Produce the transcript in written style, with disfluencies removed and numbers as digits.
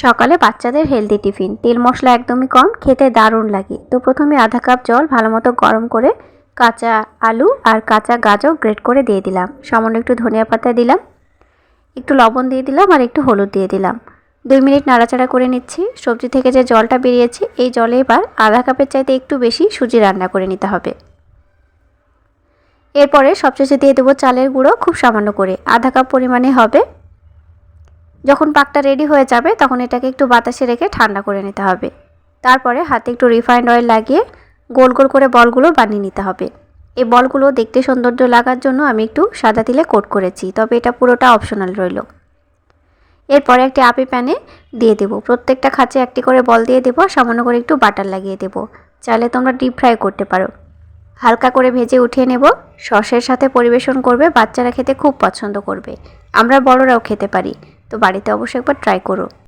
সকালে বাচ্চাদের healthy tiffin, তেল মশলা একদমই কম, খেতে দারুণ লাগে। তো প্রথমে আধা কাপ জল ভালো মতো গরম করে কাঁচা আলু আর কাঁচা গাজর গ্রেট করে দিয়ে দিলাম। সামান্য একটু ধনিয়া পাতা দিলাম, একটু লবণ দিয়ে দিলাম আর একটু হলুদ দিয়ে দিলাম। 2 মিনিট নাড়াচাড়া করে নিচ্ছি। সবজি থেকে যে জলটা বেরিয়েছে এই জলে এবার আধা কাপের চাইতে একটু বেশি সুজি রান্না করে নিতে হবে। এরপরে সবশেষে দিয়ে দেবো চালের গুঁড়ো, খুব সামান্য করে, আধা কাপ পরিমাণে হবে। যখন পাকটা রেডি হয়ে যাবে তখন এটাকে একটু বাতাসে রেখে ঠান্ডা করে নিতে হবে। তারপরে হাতে একটু রিফাইন্ড অয়েল লাগিয়ে গোল গোল করে বলগুলো বানিয়ে নিতে হবে। এই বলগুলো দেখতে সৌন্দর্য লাগার জন্য আমি একটু সাদা তিলে কোট করেছি, তবে এটা পুরোটা অপশনাল রইল। এরপরে একটি আপি প্যানে দিয়ে দেব, প্রত্যেকটা খাঁচে একটি করে বল দিয়ে দেবো, সামান্য করে একটু বাটার লাগিয়ে দেবো। চাইলে তোমরা ডিপ ফ্রাই করতে পারো। হালকা করে ভেজে উঠিয়ে নেব। সসের সাথে পরিবেশন করবে, বাচ্চারা খেতে খুব পছন্দ করবে, আমরা বড়রাও খেতে পারি। তো বাড়িতে অবশ্যই একবার ট্রাই করো।